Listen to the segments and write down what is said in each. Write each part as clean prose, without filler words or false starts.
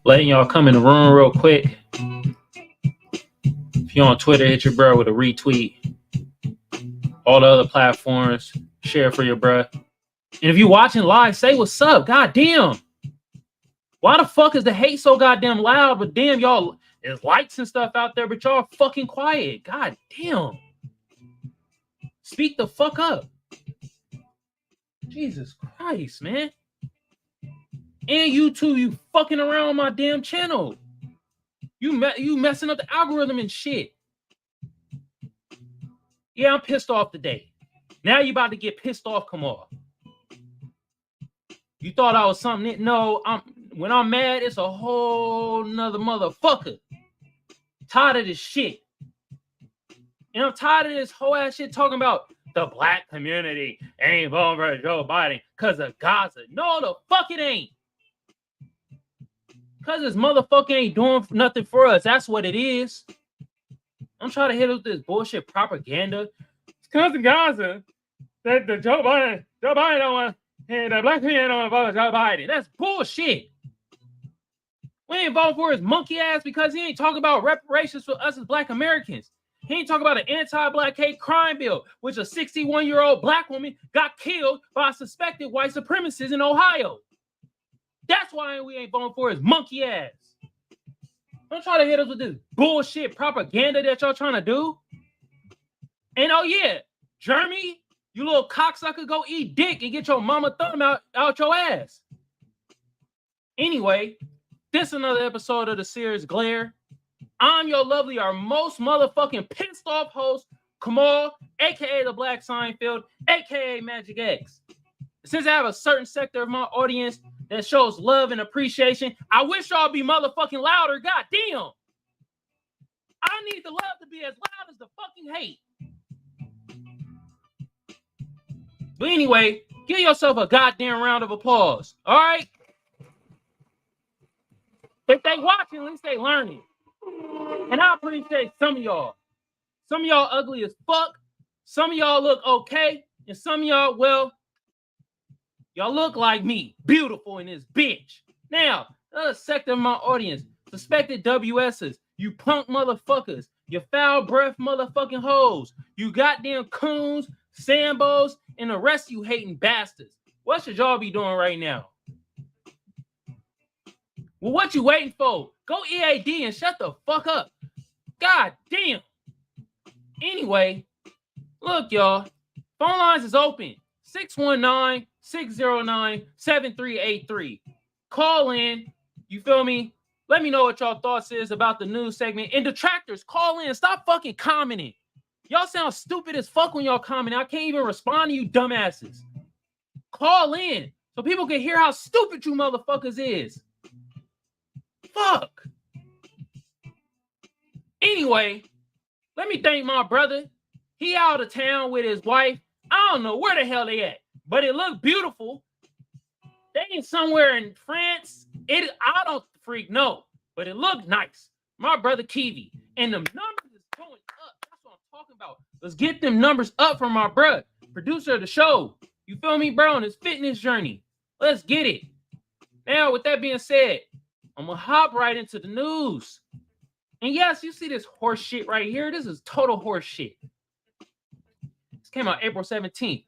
Letting y'all come in the room real quick. If you're on Twitter, hit your bro with a retweet. All the other platforms, share for your bro. And if you're watching live, say what's up. God damn. Why the fuck is the hate so goddamn loud? But damn, y'all, there's lights and stuff out there, but y'all fucking quiet. God damn. Speak the fuck up. Jesus Christ, man. And you too, you fucking around on my damn channel. You messing up the algorithm and shit. Yeah, I'm pissed off today. Now you about to get pissed off, Kamal. You thought I was something. No, when I'm mad, it's a whole nother motherfucker. Tired of this shit. And I'm tired of this whole ass shit talking about the black community ain't voting for Joe Biden because of Gaza. No, the fuck it ain't. Because this motherfucker ain't doing nothing for us. That's what it is. I'm trying to hit with this bullshit propaganda. It's because of Gaza that the Joe Biden don't want, and the black people don't vote for Joe Biden. That's bullshit. We ain't voting for his monkey ass because he ain't talking about reparations for us as black Americans. He ain't talking about an anti-black hate crime bill, which a 61-year-old black woman got killed by suspected white supremacists in Ohio. That's why we ain't voting for his monkey ass. Don't try to hit us with this bullshit propaganda that y'all trying to do. And oh yeah, Jeremy, you little cocksucker, go eat dick and get your mama thumb out your ass. Anyway, this is another episode of the Seers Glare. I'm your lovely, our most motherfucking pissed off host, Kamal, aka the Black Seinfeld, aka Magic X. Since I have a certain sector of my audience that shows love and appreciation, I wish y'all be motherfucking louder. God damn. I need the love to be as loud as the fucking hate. But anyway, give yourself a goddamn round of applause. All right? If they watching, at least they learning. And I appreciate some of y'all. Some of y'all ugly as fuck. Some of y'all look okay. And some of y'all, well, y'all look like me. Beautiful in this bitch. Now, another sector of my audience. Suspected WSs. You punk motherfuckers. You foul breath motherfucking hoes. You goddamn coons, Sambos, and the rest of you hating bastards. What should y'all be doing right now? Well, what you waiting for? Go EAD and shut the fuck up. God damn. Anyway, look, y'all. Phone lines is open. 619-609-7383. Call in. You feel me? Let me know what y'all thoughts is about the news segment. And detractors, call in. Stop fucking commenting. Y'all sound stupid as fuck when y'all comment. I can't even respond to you dumbasses. Call in so people can hear how stupid you motherfuckers is. Fuck. Anyway, let me thank my brother. He out of town with his wife. I don't know where the hell they at, but it looked beautiful. They ain't somewhere in France. I don't freak know, but it looked nice. My brother Kiveon. And the numbers is going up. That's what I'm talking about. Let's get them numbers up from my brother, producer of the show. You feel me, bro, on his fitness journey. Let's get it. Now, with that being said, I'm going to hop right into the news. And yes, you see this horse shit right here. This is total horse shit. This came out April 17th.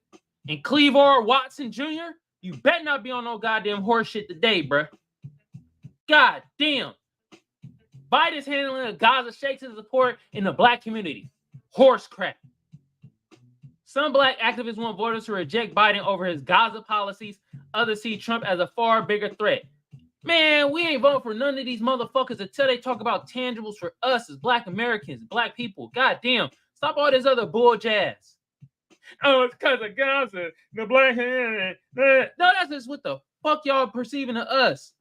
And Cleavor Watson Jr., you better not be on no goddamn horse shit today, bruh. God damn. Biden's handling of Gaza shakes his support in the black community. Horse crap. Some black activists want voters to reject Biden over his Gaza policies. Others see Trump as a far bigger threat. Man, we ain't voting for none of these motherfuckers until they talk about tangibles for us as black Americans, black people. God damn. Stop all this other bull jazz. Oh, it's because of Gaza, the black hand. No, that's just what the fuck y'all perceiving of us.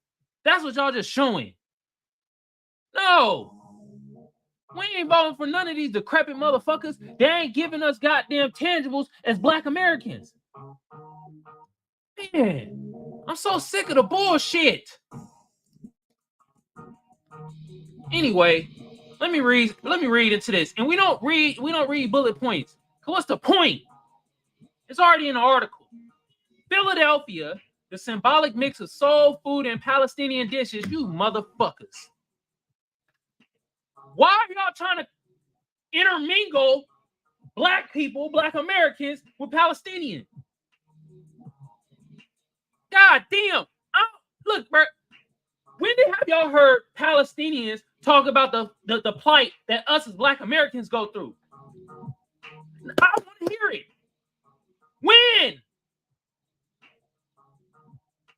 That's what y'all just showing. No. We ain't voting for none of these decrepit motherfuckers. They ain't giving us goddamn tangibles as black Americans. Man, I'm so sick of the bullshit. Anyway, let me read into this. And we don't read bullet points. What's the point? It's already in the article. Philadelphia, the symbolic mix of soul food and Palestinian dishes, you motherfuckers. Why are y'all trying to intermingle black people, black Americans with Palestinians? God damn. Look, bro, when have y'all heard Palestinians talk about the plight that us as black Americans go through? I want to hear it. When?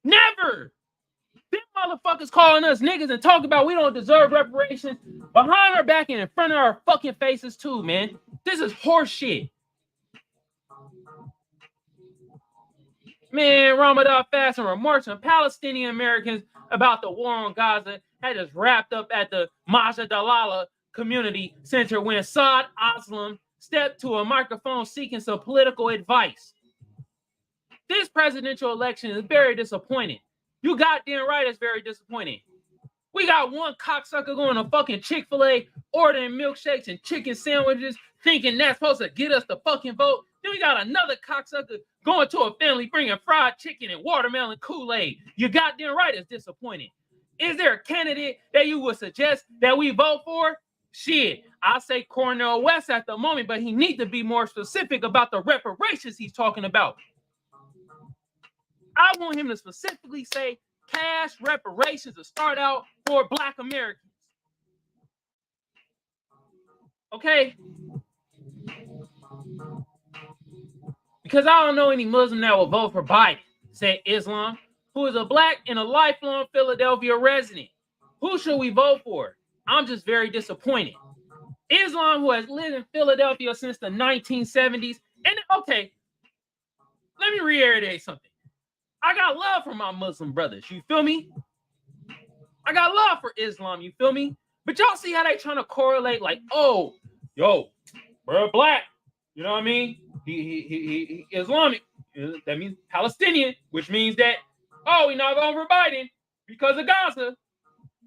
Never. Them motherfuckers calling us niggas and talking about we don't deserve reparations behind our back and in front of our fucking faces too, man. This is horse shit. Man, Ramadan fasting remarks on Palestinian Americans about the war on Gaza had us wrapped up at the Masha Dalala Community Center when Saad Aslam stepped to a microphone seeking some political advice. This presidential election is very disappointing. You goddamn right, it's very disappointing. We got one cocksucker going to fucking Chick-fil-A, ordering milkshakes and chicken sandwiches, thinking that's supposed to get us the fucking vote. Then we got another cocksucker going to a family bringing fried chicken and watermelon Kool-Aid. You goddamn right, it's disappointing. Is there a candidate that you would suggest that we vote for? Shit, I say Cornel West at the moment, but he needs to be more specific about the reparations he's talking about. I want him to specifically say cash reparations to start out for black Americans. Okay? Because I don't know any Muslim that will vote for Biden, said Islam, who is a black and a lifelong Philadelphia resident. Who should we vote for? I'm just very disappointed. Islam, who has lived in Philadelphia since the 1970s. And okay, let me reiterate something. I got love for my Muslim brothers. You feel me? I got love for Islam. You feel me? But y'all see how they trying to correlate like, oh, yo, bro, black. You know what I mean? He Islamic. That means Palestinian, which means that, oh, we not voting for Biden because of Gaza.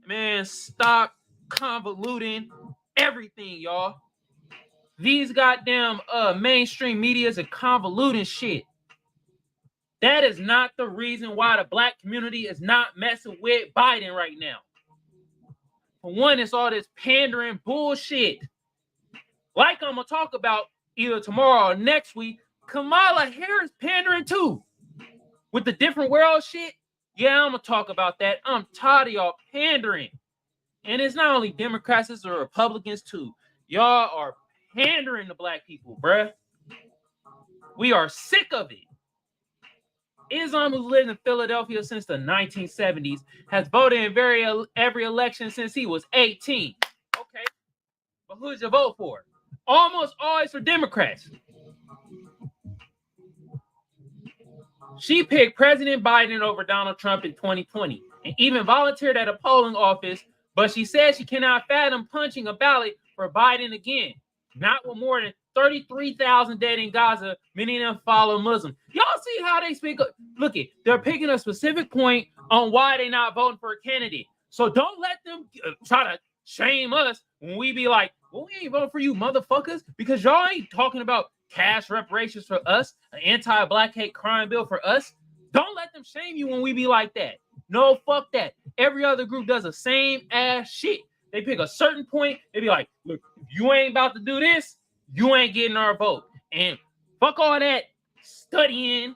Man, stop convoluting everything, y'all. These goddamn mainstream medias are convoluting shit. That is not the reason why the black community is not messing with Biden right now. For one, it's all this pandering bullshit. Like I'm going to talk about either tomorrow or next week, Kamala Harris pandering too. With the different world shit, yeah, I'm going to talk about that. I'm tired of y'all pandering. And it's not only Democrats, it's the Republicans too. Y'all are pandering to black people, bruh. We are sick of it. Islam, who's lived in Philadelphia since the 1970s, has voted in every election since he was 18. Okay, but who'd you vote for? Almost always for Democrats. She picked President Biden over Donald Trump in 2020 and even volunteered at a polling office, but she said she cannot fathom punching a ballot for Biden again. Not with more than 33,000 dead in Gaza, many of them follow Muslim. Y'all see how they speak? Look, they're picking a specific point on why they're not voting for a candidate. So don't let them try to shame us when we be like, well, we ain't voting for you motherfuckers because y'all ain't talking about cash reparations for us, an anti-black hate crime bill for us. Don't let them shame you when we be like that. No, fuck that. Every other group does the same ass shit. They pick a certain point. They be like, look, if you ain't about to do this, you ain't getting our vote. And fuck all that studying.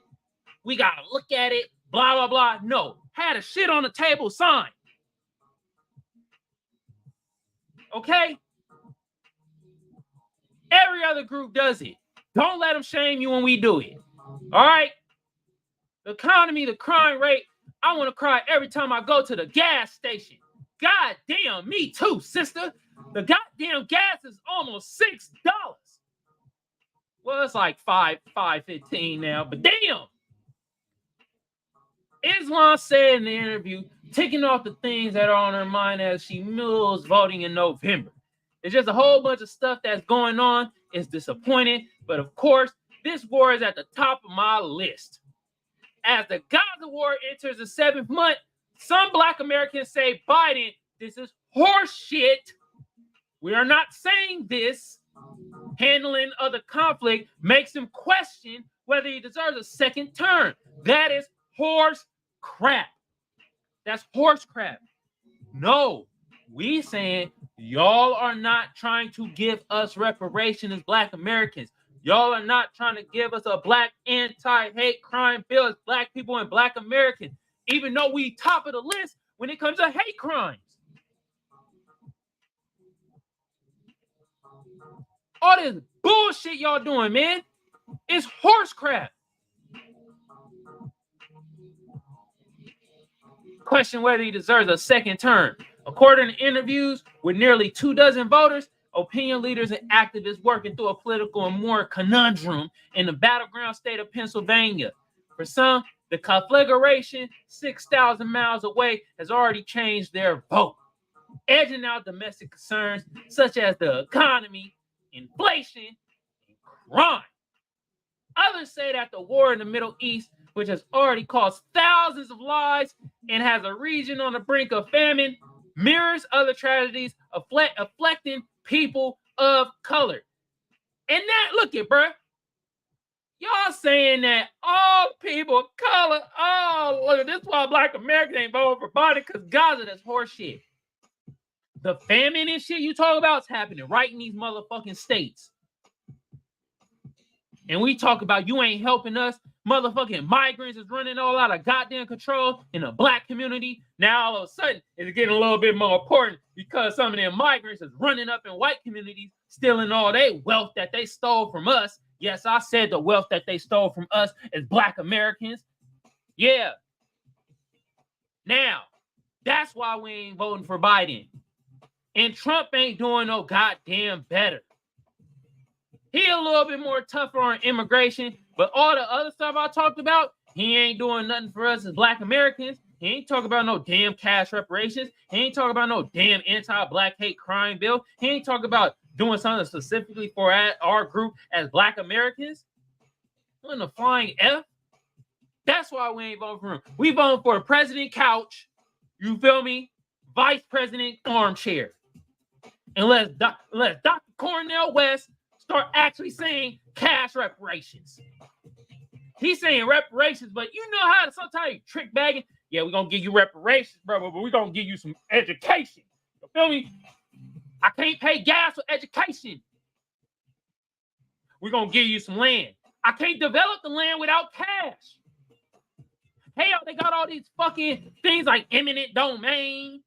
We got to look at it. Blah, blah, blah. No. Had a shit on the table sign. Okay? Every other group does it. Don't let them shame you when we do it. All right? The economy, the crime rate. I want to cry every time I go to the gas station. God damn, me too, sister. The goddamn gas is almost $6. Well, it's like $5.15 now, but damn. Islam said in the interview, ticking off the things that are on her mind as she mills voting in November. It's just a whole bunch of stuff that's going on. It's disappointing, but of course, this war is at the top of my list. As the Gaza war enters the 7th month, some Black Americans say, Biden, this is horse shit. We are not saying this. Handling of the conflict makes him question whether he deserves a second term. That is horse crap. That's horse crap. No, we saying y'all are not trying to give us reparation as Black Americans. Y'all are not trying to give us a Black anti-hate crime bill as Black people and Black Americans, even though we top of the list when it comes to hate crimes. All this bullshit y'all doing, man, it's horse crap. Question whether he deserves a second term. According to interviews with nearly 24 voters, opinion leaders and activists working through a political and moral conundrum in the battleground state of Pennsylvania. For some, the conflagration 6,000 miles away has already changed their vote, edging out domestic concerns such as the economy, inflation, and crime. Others say that the war in the Middle East, which has already caused thousands of lives and has a region on the brink of famine, mirrors other tragedies afflicting people of color. And that, look it, bro. Y'all saying that all people of color, look, this is why Black Americans ain't voting for Biden, because Gaza, that's horse shit. The famine and shit you talk about is happening right in these motherfucking states. And we talk about you ain't helping us. Motherfucking migrants is running all out of goddamn control in the Black community. Now all of a sudden it's getting a little bit more important because some of them migrants is running up in white communities, stealing all their wealth that they stole from us. Yes, I said the wealth that they stole from us as Black Americans. Yeah. Now, that's why we ain't voting for Biden. And Trump ain't doing no goddamn better. He a little bit more tougher on immigration, but all the other stuff I talked about, he ain't doing nothing for us as Black Americans. He ain't talking about no damn cash reparations. He ain't talking about no damn anti-Black hate crime bill. He ain't talking about doing something specifically for our group as Black Americans. What in the flying F? That's why we ain't voting for him. We voting for President Couch, you feel me? Vice President Armchair. Unless Dr. Cornel West start actually saying cash reparations. He's saying reparations, but you know how sometimes you trick bagging. Yeah, we're going to give you reparations, bro, but we're going to give you some education. You feel me? I can't pay gas for education. We're going to give you some land. I can't develop the land without cash. Hell, they got all these fucking things like eminent domain,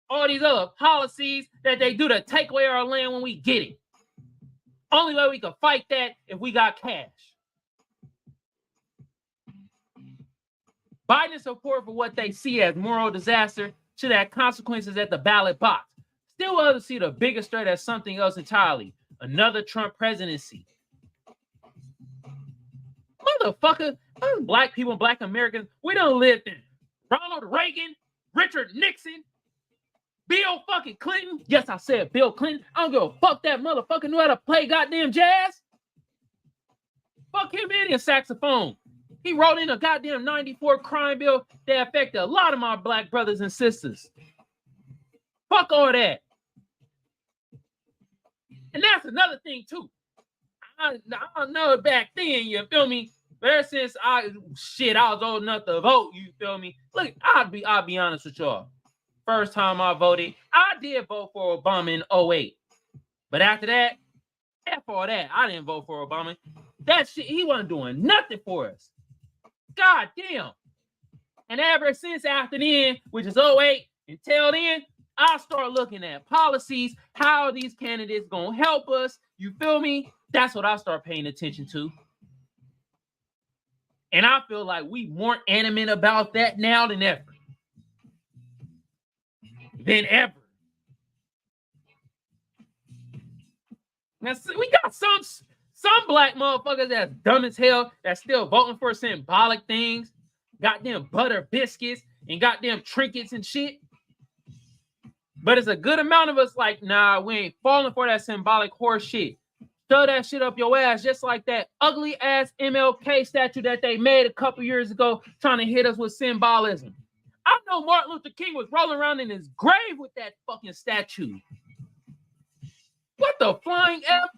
all these other policies that they do to take away our land when we get it. Only way we can fight that if we got cash. Biden's support for what they see as moral disaster should have consequences at the ballot box. Still others see the biggest threat as something else entirely. Another Trump presidency. Motherfucker, Black people, Black Americans, we done lived in Ronald Reagan, Richard Nixon, Bill fucking Clinton. Yes, I said Bill Clinton. I don't give a fuck that motherfucker knew how to play goddamn jazz. Fuck him and his saxophone. He wrote in a goddamn 94 crime bill that affected a lot of my Black brothers and sisters. Fuck all that. And that's another thing too. I know back then, you feel me? But ever since I was old enough to vote, you feel me? Look, I'll be honest with y'all. First time I voted, I did vote for Obama in 08. But after that, F all that. I didn't vote for Obama. That shit, he wasn't doing nothing for us. God damn. And ever since after then, which is 08, until then, I start looking at policies, how these candidates gonna help us. You feel me? That's what I start paying attention to. And I feel like we more animate about that now than ever. Now, we got some Black motherfuckers that's dumb as hell that's still voting for symbolic things, goddamn butter biscuits and goddamn trinkets and shit. But it's a good amount of us like, nah, we ain't falling for that symbolic horse shit. Throw that shit up your ass, just like that ugly ass MLK statue that they made a couple years ago trying to hit us with symbolism. I know Martin Luther King was rolling around in his grave with that fucking statue. What the flying F?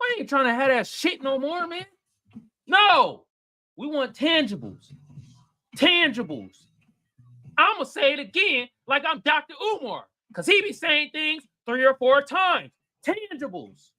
I ain't trying to have that shit no more, man. No. We want tangibles. Tangibles. I'm going to say it again like I'm Dr. Umar, because he be saying things 3 or 4 times. Tangibles.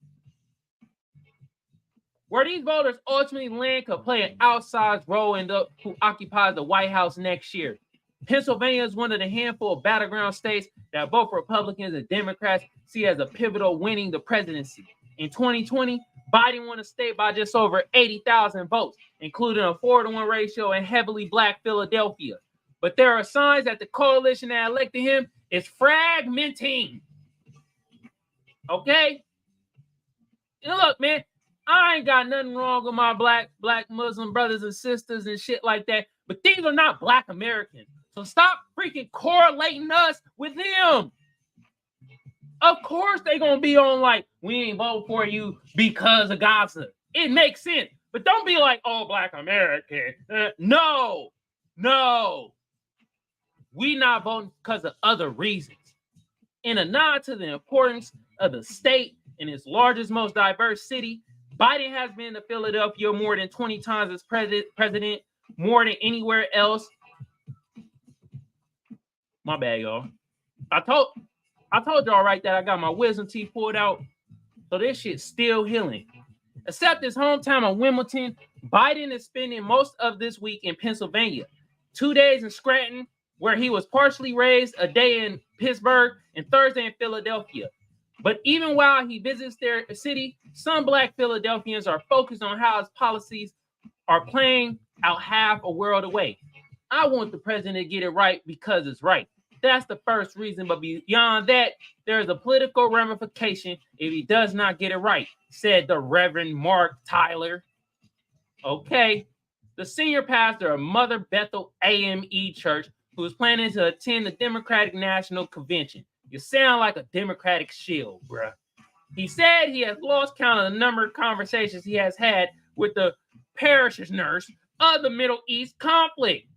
Where these voters ultimately land could play an outsized role in who occupies the White House next year. Pennsylvania is one of the handful of battleground states that both Republicans and Democrats see as a pivotal winning the presidency. In 2020, Biden won the state by just over 80,000 votes, including a 4-to-1 ratio in heavily black Philadelphia. But there are signs that the coalition that elected him is fragmenting. Okay? And look, man, I ain't got nothing wrong with my black Muslim brothers and sisters and shit like that, but these are not black Americans. So stop freaking correlating us with them. Of course they gonna be on like, we ain't vote for you because of Gaza. It makes sense. But don't be like, oh, black American. No. We not voting because of other reasons. In a nod to the importance of the state in its largest, most diverse city, Biden has been to Philadelphia more than 20 times as president, more than anywhere else. My bad, y'all. I told y'all right that I got my wisdom teeth pulled out. So this shit's still healing. Except his hometown of Wilmington, Biden is spending most of this week in Pennsylvania. 2 days in Scranton, where he was partially raised, a day in Pittsburgh, and Thursday in Philadelphia. But even while he visits their city, some black Philadelphians are focused on how his policies are playing out half a world away. I want the president to get it right because it's right. That's the first reason, but beyond that, there's a political ramification if he does not get it right, said the Reverend Mark Tyler. Okay. The senior pastor of Mother Bethel AME Church, who is planning to attend the Democratic National Convention. You sound like a Democratic shield, bruh. He said he has lost count of the number of conversations he has had with the parishioners of the Middle East conflict.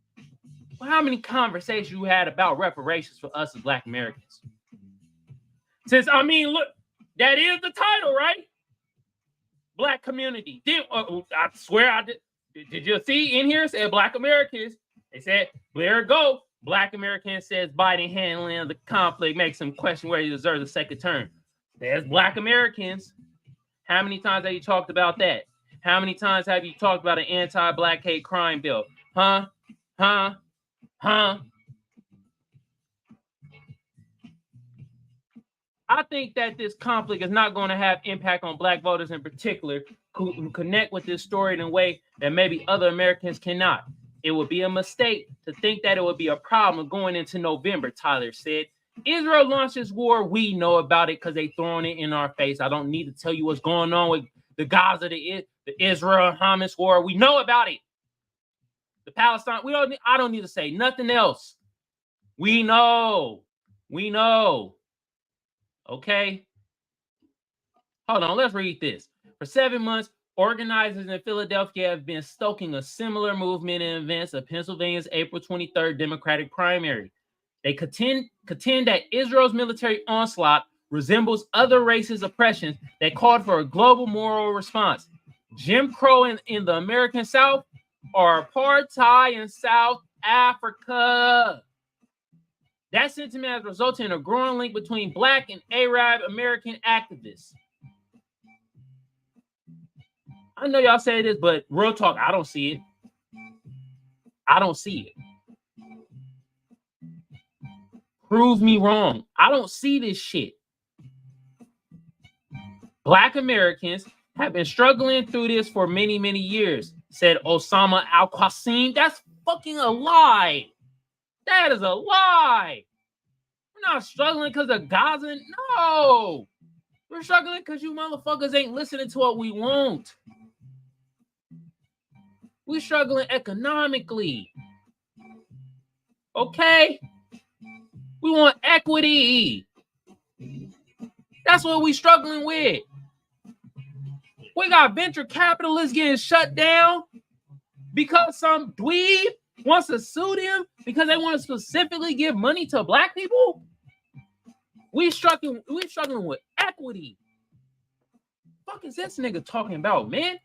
Well, how many conversations you had about reparations for us as Black Americans? Since, I mean, look, that is the title, right? Black community. I swear I did. Did you see in here? It said Black Americans. They said, there it go. Black Americans says Biden handling the conflict makes him question whether he deserves a second term. There's Black Americans. How many times have you talked about that? How many times have you talked about an anti-Black hate crime bill? Huh? I think that this conflict is not going to have impact on Black voters in particular who connect with this story in a way that maybe other Americans cannot. It would be a mistake to think that it would be a problem going into November, Tyler said. Israel launched this war. We know about it because they throwing it in our face. I don't need to tell you what's going on with the Gaza, the Israel-Hamas war. We know about it. The Palestine, I don't need to say nothing else. We know. Okay? Hold on, let's read this. For 7 months, organizers in Philadelphia have been stoking a similar movement in advance of Pennsylvania's April 23rd Democratic primary. They contend that Israel's military onslaught resembles other racist oppressions that called for a global moral response. Jim Crow in the American South or apartheid in South Africa. That sentiment has resulted in a growing link between Black and Arab American activists. I know y'all say this, but real talk, I don't see it. Prove me wrong. I don't see this shit. Black Americans have been struggling through this for many, many years, said Osama Al-Qasim. That's fucking a lie. That is a lie. We're not struggling because of Gaza. No. We're struggling because you motherfuckers ain't listening to what we want. We're struggling economically. Okay? We want equity. That's what we're struggling with. We got venture capitalists getting shut down because some dweeb wants to sue them because they want to specifically give money to black people? We struggling with equity. Fuck is this nigga talking about, man?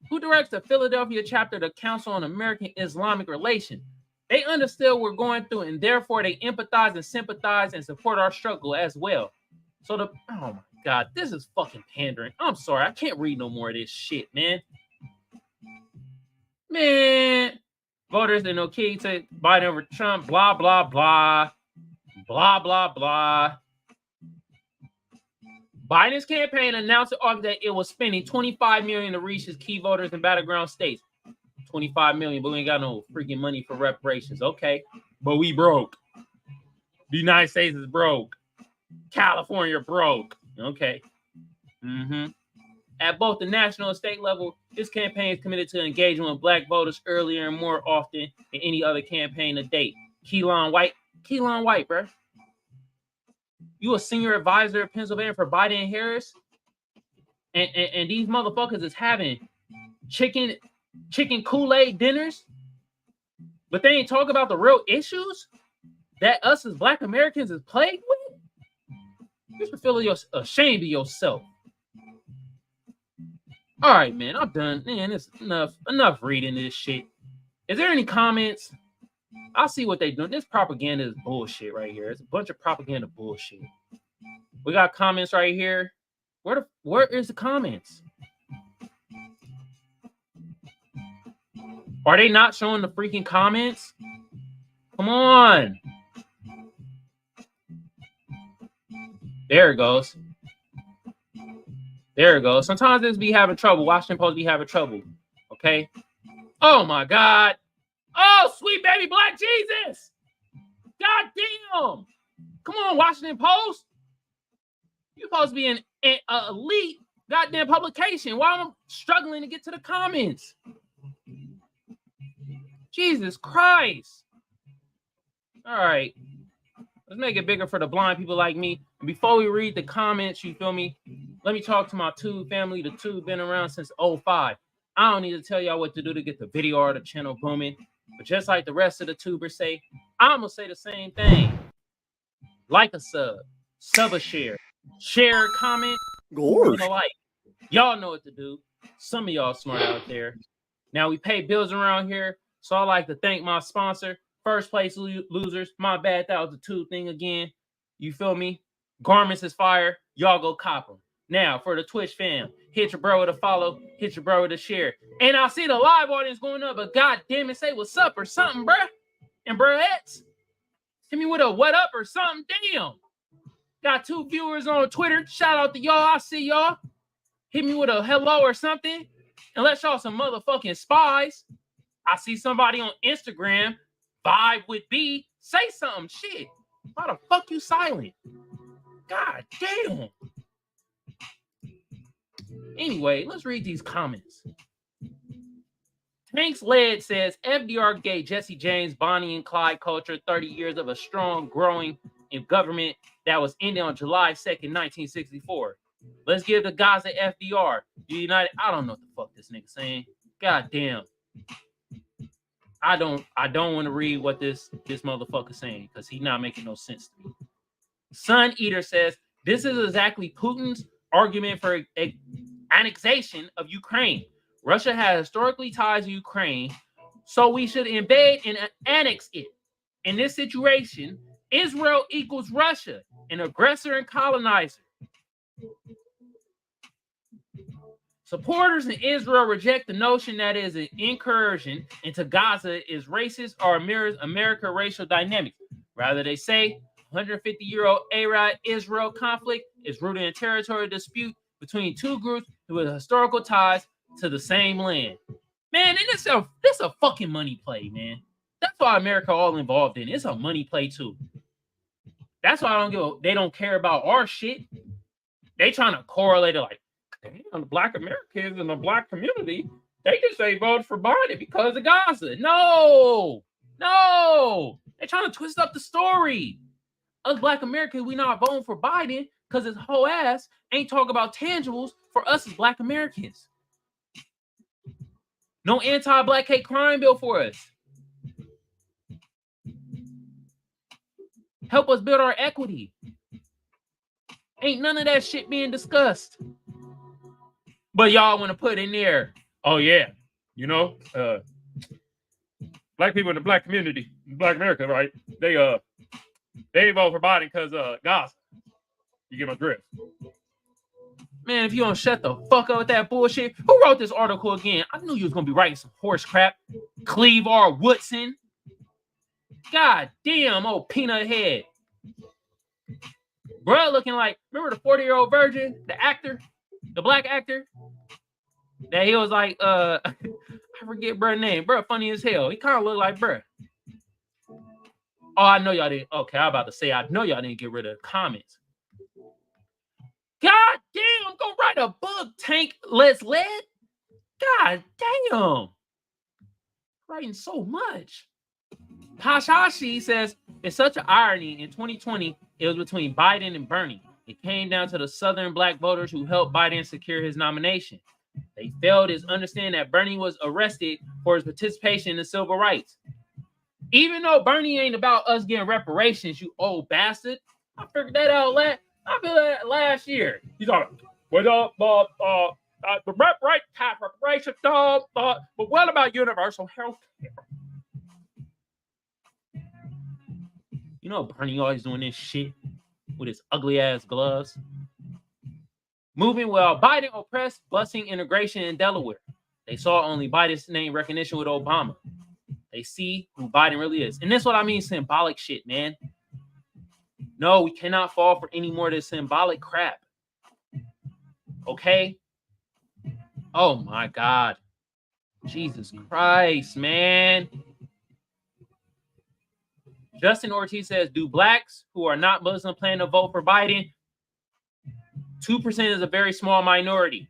Who directs the Philadelphia chapter of the Council on American Islamic Relations? They understood what we're going through, and therefore they empathize and sympathize and support our struggle as well. So oh my God, this is fucking pandering. I'm sorry, I can't read no more of this shit, man. Man, voters in no key to Biden over Trump, blah, blah, blah, blah, blah, blah. Biden's campaign announced in August that it was spending $25 million to reach his key voters in battleground states. $25 million, but we ain't got no freaking money for reparations. Okay, but we broke. The United States is broke. California broke. Okay. At both the national and state level, this campaign is committed to engaging with black voters earlier and more often than any other campaign to date. Keelan White, bro. You a senior advisor in Pennsylvania for Biden and Harris? And these motherfuckers is having chicken Kool-Aid dinners, but they ain't talk about the real issues that us as black Americans is plagued with? You should feel ashamed of yourself. All right, man, I'm done. Man, it's enough reading this shit. Is there any comments? I'll see what they doing. This propaganda is bullshit right here. It's a bunch of propaganda bullshit. We got comments right here. Where is the comments? Are they not showing the freaking comments? Come on. There it goes. There it goes. Sometimes this be having trouble. Washington Post be having trouble. Okay. Oh my God. Oh, sweet baby black Jesus. God damn. Come on, Washington Post. You're supposed to be an elite goddamn publication. Why am I struggling to get to the comments? Jesus Christ. All right. Let's make it bigger for the blind people like me. And before we read the comments, you feel me? Let me talk to my Tube family. The Tube been around since 05. I don't need to tell y'all what to do to get the video or the channel booming. But just like the rest of the tubers say, I'm going to say the same thing. Like a sub a share, comment, like. Y'all know what to do. Some of y'all smart out there. Now, we pay bills around here, so I like to thank my sponsor, First Place Losers. My bad, that was the Tube thing again. You feel me? Garments is fire. Y'all go cop them. Now, for the Twitch fam, hit your bro with a follow, hit your bro with a share. And I see the live audience going up, but god damn it, say what's up or something, bruh. And bruhettes, hit me with a what up or something. Damn. Got 2 viewers on Twitter. Shout out to y'all. I see y'all. Hit me with a hello or something. Unless y'all some motherfucking spies. I see somebody on Instagram, Vibe with B. Say something. Shit. Why the fuck you silent? God damn. Anyway, let's read these comments. Tanks Led says, FDR gave Jesse James, Bonnie and Clyde culture 30 years of a strong, growing in government that was ended on July 2nd, 1964. Let's give the Gaza FDR. United. I don't know what the fuck this nigga saying. God damn. I don't want to read what this motherfucker saying because he's not making no sense to me. Sun Eater says, this is exactly Putin's argument for annexation of Ukraine. Russia has historically ties to Ukraine, so we should invade and annex it. In this situation, Israel equals Russia, an aggressor and colonizer. Supporters in Israel reject the notion that is an incursion into Gaza is racist or mirrors American racial dynamics. Rather, they say 150-year-old Arab-Israel conflict is rooted in territorial dispute between two groups with historical ties to the same land. Man, and this a fucking money play, man. That's why America all involved in it. It's a money play too. That's why they don't care about our shit. They trying to correlate it like, damn, the black Americans in the black community, they just say vote for Biden because of Gaza. No. They're trying to twist up the story. Us black Americans, we not voting for Biden because his whole ass ain't talking about tangibles for us as black Americans. No anti-black hate crime bill for us. Help us build our equity. Ain't none of that shit being discussed. But y'all want to put in there, oh yeah, you know, black people in the black community, Black America, right? They vote for Biden because Gaza. You get my drift. Man, if you don't shut the fuck up with that bullshit, who wrote this article again? I knew you was gonna be writing some horse crap. Cleve R. Woodson. God damn, old peanut head. Bruh looking like, remember the 40-year-old virgin, the actor, the black actor? That he was like, I forget bruh's name. Bruh funny as hell. He kind of looked like bruh. Oh, I know y'all didn't. Okay, I'm about to say, I know y'all didn't get rid of the comments. God damn, I'm gonna write a book, Tank Let's Lead. God damn. Writing so much. Hashashi says, it's such an irony. In 2020, it was between Biden and Bernie. It came down to the Southern black voters who helped Biden secure his nomination. They failed to understand that Bernie was arrested for his participation in civil rights. Even though Bernie ain't about us getting reparations, you old bastard. I figured that out last year. He's like, the reparations, but what about universal health care? You know, Bernie always doing this shit with his ugly ass gloves. Moving while Biden oppressed busing integration in Delaware. They saw only Biden's name recognition with Obama. They see who Biden really is. And that's what I mean, symbolic shit, man. No, we cannot fall for any more of this symbolic crap. Okay? Oh my God. Jesus Christ, man. Justin Ortiz says, do blacks who are not Muslim plan to vote for Biden? 2% is a very small minority.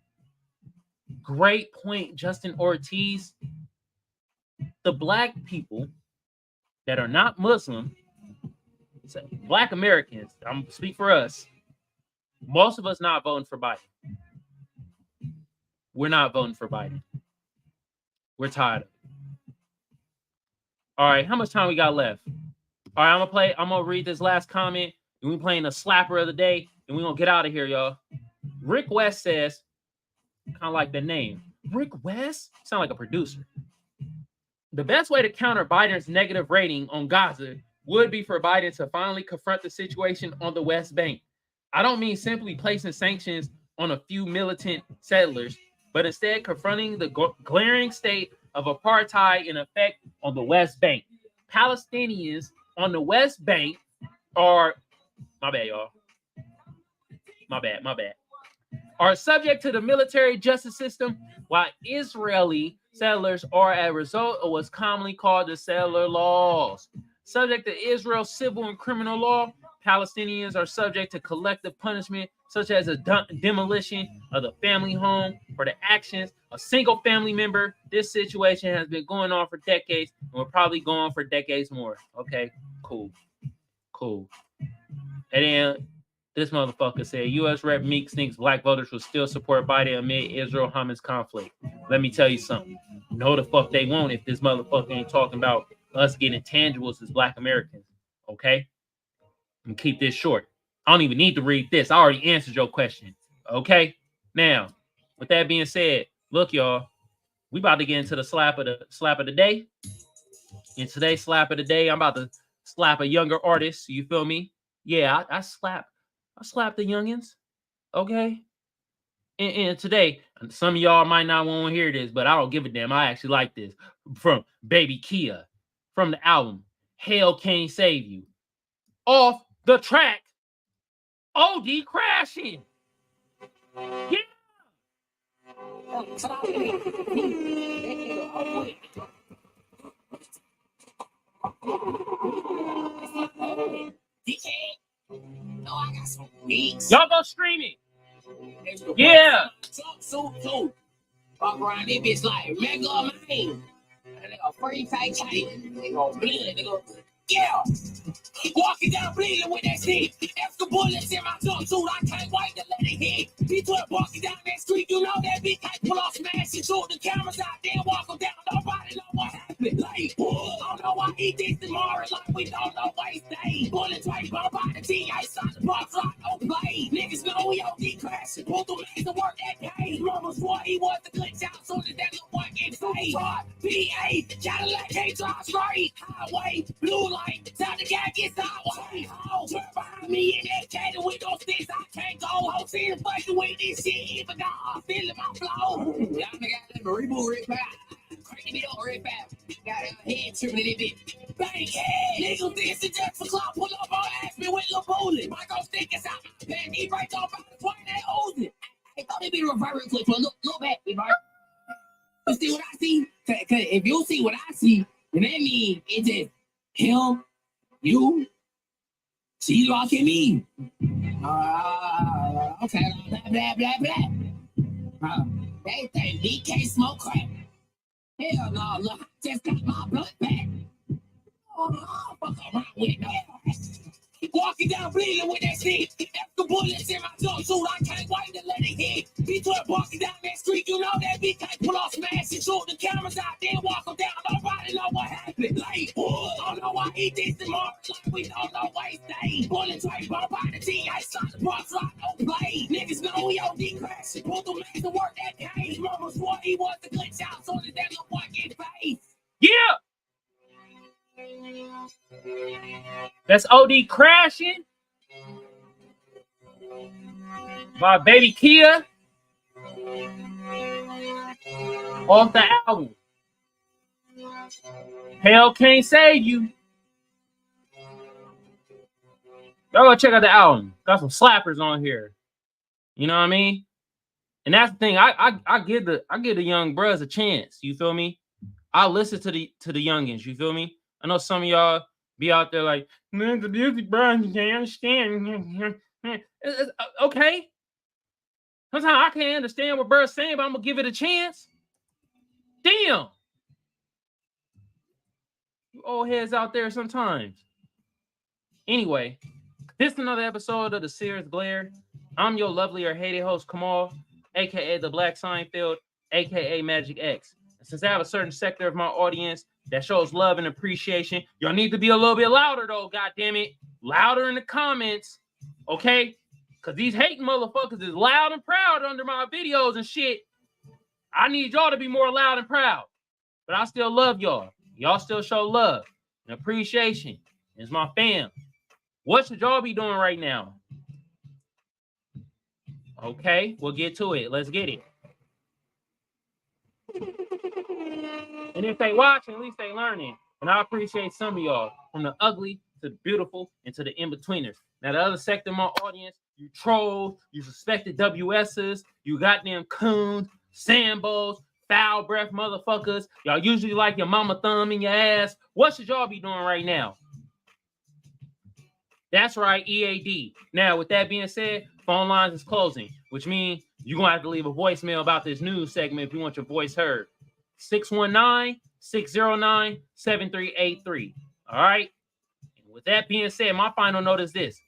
Great point, Justin Ortiz. The black people that are not Muslim, so black Americans, I'm gonna speak for us, most of us not voting for Biden. We're not voting for Biden. We're tired of it. All right, how much time we got left? All right, I'm gonna read this last comment, and we're playing the slapper of the day, and we're gonna get out of here, y'all. Rick West says, kind of like the name. Rick West? Sound like a producer. The best way to counter Biden's negative rating on Gaza would be for Biden to finally confront the situation on the West Bank. I don't mean simply placing sanctions on a few militant settlers, but instead confronting the glaring state of apartheid in effect on the West Bank. Palestinians on the West Bank are, my bad, y'all. My bad. Are subject to the military justice system, while Israeli settlers are a result of what's commonly called the settler laws. Subject to Israel's civil and criminal law, Palestinians are subject to collective punishment, such as a demolition of the family home for the actions of a single family member. This situation has been going on for decades and will probably go on for decades more. Okay, cool. And then this motherfucker said, U.S. Rep. Meeks thinks black voters will still support Biden amid Israel-Hamas conflict. Let me tell you something. No, the fuck they won't if this motherfucker ain't talking about us getting tangibles as black Americans. Okay? And keep this short. I don't even need to read this. I already answered your question. Okay? Now, with that being said, look, y'all, we about to get into the slap of the day. In today's slap of the day, I'm about to slap a younger artist. You feel me? Yeah, I slap the youngins. Okay? And today, some of y'all might not want to hear this, but I don't give a damn. I actually like this. From Baby Kia, from the album Hell Can't Save You. Off the track, OD Crashing. Yeah. Y'all go stream it. Yeah. So. Walk around this bitch like mega man. And they go free tight. They go bleed. They go, yeah. Walking down bleeding with that shit. Extra bullets in my jumpsuit. I can't wait to let it hit. B12 walking down that street. You know that bitch can't pull off smash and shoot the cameras out there. Walk them down. Nobody know what happened. Like, I don't know why eat this tomorrow like we don't know Wednesday. Bullet twice, bump out the TA, sign the box like no play. Niggas know we OD crashing, pull through legs to work that day. Mama swore he was the good child, so that little boy get paid. PA, Cadillac, can't drive straight. Highway, blue light, time the guy gets highway. Oh, turn behind me in that cater with those sticks, I can't go. Whole season fucking with this shit, even got I'm feeling my flow. Y'all nigga got that reboot right back. Cranking it up right back. Got a head tripping a little bit. Bang head. Niggas dancing just for clout. Pull up on ass me with Lil Booty. Michael stick is out. Man, he right off by the point that owns it. I thought it'd be reverse real quick for a look back, right? You see what I see? Cause if you see what I see, then that means it's just him, you, she rocking me. Okay, blah, blah, blah, blah. They think we can't smoke crack. Hell no, look, I just got my blood back. Oh, fuck around with no. Walking down bleeding with that shit. Extra bullets in my jumpsuit, I can't wait to let it hit. Between walking down that street, you know that bitch can't pull off smash and shoot the cameras out, then walk them down. Nobody know what happened. Like, I don't know why he did tomorrow, like we don't know Wednesday. Bullet twice, bump out the TA, sign the box like no play. Niggas know we OD crashing, pull through legs to work that cage. Mama swore he was the good child, so that little boy get paid. Yeah. That's OD Crashing by Baby Kia off the album Hell Can't Save You. Y'all go check out the album. Got some slappers on here. You know what I mean? And that's the thing. I give the young bros a chance. You feel me? I listen to the youngins. You feel me? I know some of y'all be out there like, man, the music, bro, you can't understand. Okay. Sometimes I can't understand what bro's saying, but I'm gonna give it a chance. Damn. You old heads out there sometimes. Anyway, this is another episode of the Seers Glare. I'm your lovely or hated host, Kamal, aka the Black Seinfeld, aka Magic X. Since I have a certain sector of my audience that shows love and appreciation, y'all need to be a little bit louder, though, goddammit. Louder in the comments, okay? Because these hating motherfuckers is loud and proud under my videos and shit. I need y'all to be more loud and proud. But I still love y'all. Y'all still show love and appreciation. It's my fam. What should y'all be doing right now? Okay, we'll get to it. Let's get it. And if they watching, at least they learning. And I appreciate some of y'all, from the ugly to the beautiful and to the in-betweeners. Now, the other sector of my audience, you trolls, you suspected WSs, you goddamn coons, sambos, foul breath motherfuckers. Y'all usually like your mama thumb in your ass. What should y'all be doing right now? That's right, EAD. Now, with that being said, phone lines is closing, which means you're going to have to leave a voicemail about this news segment if you want your voice heard. 619-609-7383. All right? And with that being said, my final note is this.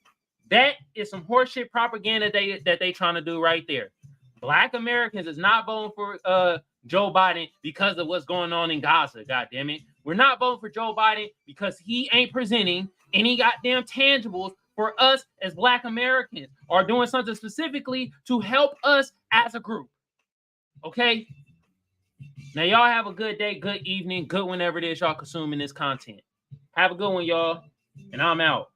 That is some horseshit propaganda that they trying to do right there. Black Americans is not voting for Joe Biden because of what's going on in Gaza, goddammit. We're not voting for Joe Biden because he ain't presenting any goddamn tangibles for us as Black Americans or doing something specifically to help us as a group. Okay? Now, y'all have a good day, good evening, good whenever it is y'all consuming this content. Have a good one, y'all, and I'm out.